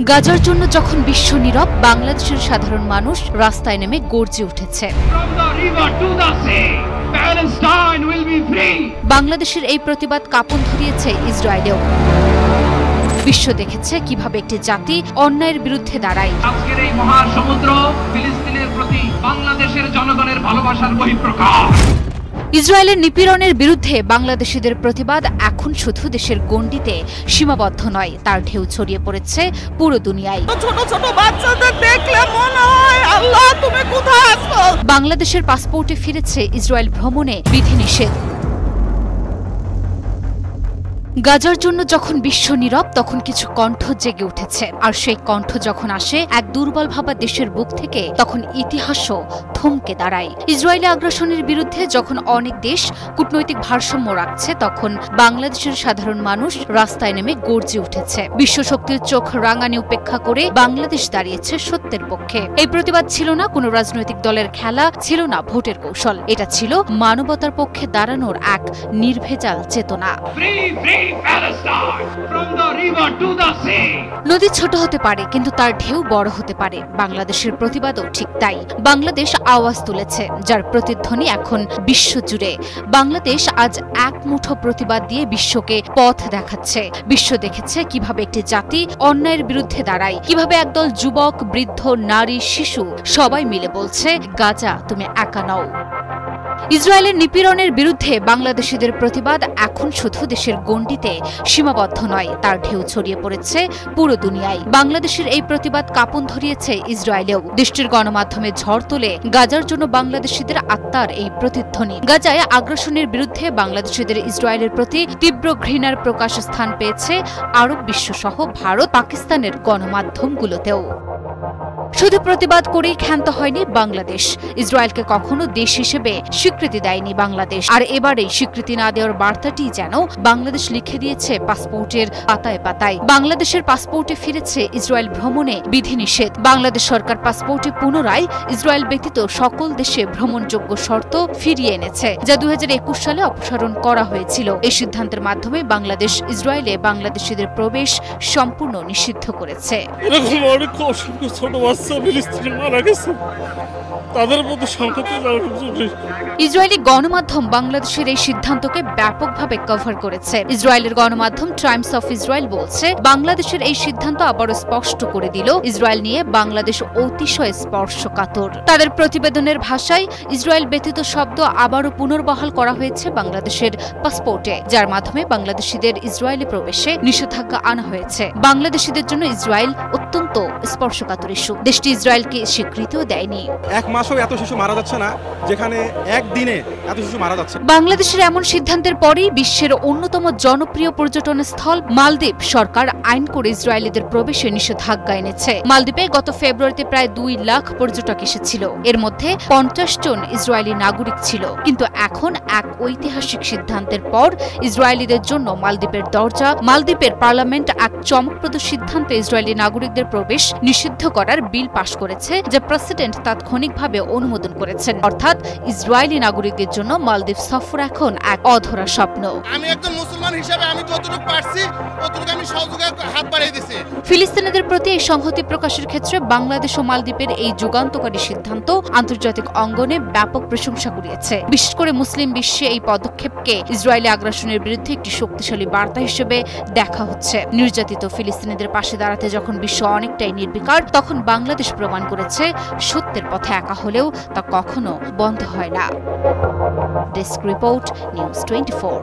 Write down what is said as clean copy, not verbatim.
গাজার জন্য যখন বিশ্ব নীরব, বাংলাদেশের সাধারণ মানুষ রাস্তায় নেমে গর্জে উঠেছে। বাংলাদেশের এই প্রতিবাদ কাঁপন ধরিয়েছে ইসরায়েলেও। বিশ্ব দেখেছে কিভাবে একটি জাতি অন্যায়ের বিরুদ্ধে দাঁড়ায়। আজকের এই মহাসমুদ্র ফিলিস্তিনের প্রতি বাংলাদেশের জনগণের ভালোবাসার বহিঃপ্রকাশ। ইসরায়েলের নিপীড়নের বিরুদ্ধে বাংলাদেশিদের প্রতিবাদ এখন শুধু দেশের গণ্ডিতে সীমাবদ্ধ নয়, তার ঢেউ ছড়িয়ে পড়েছে পুরো দুনিয়ায়। ছোট ছোট বাচ্চাদের দেখলে মনে হয় আল্লাহ তুমি কোথায় আছো। বাংলাদেশের পাসপোর্টে ফিরেছে ইসরায়েল ভ্রমণে বিধিনিষেধ। গাজার জন্য যখন বিশ্ব নীরব, তখন কিছু কণ্ঠ জেগে উঠেছে, আর সেই কণ্ঠ যখন আসে এক দুর্বল ভাবা দেশের বুক থেকে, তখন ইতিহাসও থমকে দাঁড়ায়। ইসরায়েলি আগ্রাসনের বিরুদ্ধে যখন অনেক দেশ কূটনৈতিক ভারসাম্য রাখছে, তখন বাংলাদেশের সাধারণ মানুষ রাস্তায় নেমে গর্জে উঠেছে। বিশ্বশক্তির চোখ রাঙানি উপেক্ষা করে বাংলাদেশ দাঁড়িয়েছে সত্যের পক্ষে। এই প্রতিবাদ ছিল না কোনো রাজনৈতিক দলের খেলা, ছিল না ভোটের কৌশল, এটা ছিল মানবতার পক্ষে দাঁড়ানোর এক নির্ভেজাল চেতনা। নদী ছোট হতে পারে, কিন্তু তার ঢেউ বড় হতে পারে। বাংলাদেশের প্রতিবাদও ঠিক তাই। বাংলাদেশ আওয়াজ তুলেছে, যার প্রতিধ্বনি এখন বিশ্বজুড়ে। বাংলাদেশ আজ এক মুঠো প্রতিবাদ দিয়ে বিশ্বকে পথ দেখাচ্ছে। বিশ্ব দেখেছে কিভাবে একটি জাতি অন্যায়ের বিরুদ্ধে দাঁড়ায়, কিভাবে একদল যুবক, বৃদ্ধ, নারী, শিশু সবাই মিলে বলছে, গাজা তুমি একা নও। ইসরায়েলের নিপীড়নের বিরুদ্ধে বাংলাদেশিদের প্রতিবাদ এখন শুধু দেশের গণ্ডিতে সীমাবদ্ধ নয়, তার ঢেউ ছড়িয়ে পড়েছে পুরো দুনিয়ায়। বাংলাদেশের এই প্রতিবাদ কাঁপন ধরিয়েছে ইসরায়েলেও। দেশটির গণমাধ্যমে ঝড় তোলে গাজার জন্য বাংলাদেশিদের আত্মার এই প্রতিধ্বনি। গাজায় আগ্রাসনের বিরুদ্ধে বাংলাদেশিদের ইসরায়েলের প্রতি তীব্র ঘৃণার প্রকাশ স্থান পেয়েছে আরব বিশ্বসহ ভারত, পাকিস্তানের গণমাধ্যমগুলোতেও। শুধু প্রতিবাদ করেই ক্ষান্ত হয়নি বাংলাদেশ। ইসরায়েলকে কখনো দেশ হিসেবে স্বীকৃতি দেয়নি বাংলাদেশ, আর এবারে স্বীকৃতি না দেওয়ার বার্তাটি যেন বাংলাদেশ লিখে দিয়েছে পাসপোর্টের পাতায় পাতায়। বাংলাদেশের পাসপোর্টে ফিরেছে ইসরায়েল ভ্রমণে বিধিনিষেধ। বাংলাদেশ সরকার পাসপোর্টে পুনরায় ইসরায়েল ব্যতীত সকল দেশে ভ্রমণযোগ্য শর্ত ফিরিয়ে এনেছে, যা 2021 সালে অপসারণ করা হয়েছিল। এই সিদ্ধান্তের মাধ্যমে বাংলাদেশ ইসরায়েলে বাংলাদেশিদের প্রবেশ সম্পূর্ণ নিষিদ্ধ করেছে। ইসরায়েলি গণমাধ্যম বাংলাদেশের এই সিদ্ধান্তকে ব্যাপকভাবে কভার করেছে। ইসরায়েলের গণমাধ্যম টাইমস অফ ইসরায়েল বলছে, বাংলাদেশের এই সিদ্ধান্ত আবারও স্পষ্ট করে দিল ইসরায়েল নিয়ে বাংলাদেশ অতিশয় স্পর্শকাতর। তাদের প্রতিবেদনের ভাষায় ইসরায়েল ব্যতীত শব্দ আবারও পুনর্বহাল করা হয়েছে বাংলাদেশের পাসপোর্টে, যার মাধ্যমে বাংলাদেশিদের ইসরায়েলে প্রবেশে নিষেধাজ্ঞা আনা হয়েছে। বাংলাদেশিদের জন্য ইসরায়েল অত্যন্ত স্পর্শকাতর ইস্যু। দেশটি ইসরায়েলকে স্বীকৃতিও দেয়নি। এক মাসও এত শিশু মারা যাচ্ছে না, যেখানে একদিনে এত শিশু মারা যাচ্ছে। বাংলাদেশের এমন সিদ্ধান্তের পরেই বিশ্বের অন্যতম জনপ্রিয় পর্যটন স্থল মালদ্বীপ সরকার আইন করে ইসরায়েলিদের প্রবেশে নিষেধাজ্ঞা এনেছে। মালদ্বীপে গত ফেব্রুয়ারিতে প্রায় 2 লাখ পর্যটক এসেছিল, এর মধ্যে 50 জন ইসরায়েলি নাগরিক ছিল। কিন্তু এখন এক ঐতিহাসিক সিদ্ধান্তের পর ইসরায়েলিদের জন্য মালদ্বীপের দরজা। মালদ্বীপের পার্লামেন্ট এক চমকপ্রদ সিদ্ধান্তে ইসরায়েলি নাগরিকদের প্রবেশ নিষিদ্ধ করার বিল পাশ করেছে, যা প্রেসিডেন্ট তাৎক্ষণিকভাবে অনুমোদন করেছেন। অর্থাৎ ইসরায়েলি নাগরিকদের জন্য মালদ্বীপ সফর এখন এক অধরা স্বপ্ন। আমি একজন মুসলমান হিসেবে আমি যতটুকু পারছি ততটুকু আমি সহযোগিতার হাত বাড়িয়ে দিয়েছি। ফিলিস্তিনিদের প্রতি এই সংহতি প্রকাশের ক্ষেত্রে বাংলাদেশ ও মালদ্বীপের এই যুগান্তকারী সিদ্ধান্ত আন্তর্জাতিক অঙ্গনে ব্যাপক প্রশংসা কুড়িয়েছে। বিশেষ করে মুসলিম বিশ্বে এই পদক্ষেপকে ইসরায়েলি আগ্রাসনের বিরুদ্ধে একটি শক্তিশালী বার্তা হিসেবে দেখা হচ্ছে। নির্যাতিত ফিলিস্তিনিদের পাশে দাঁড়াতে যখন বিশ্ব অনেকটাই নির্বিকার, তখন বাংলাদেশ প্রমাণ করেছে সত্যের পথে একা হলেও তা কখনো বন্ধ হয় না। Desk report, news 24।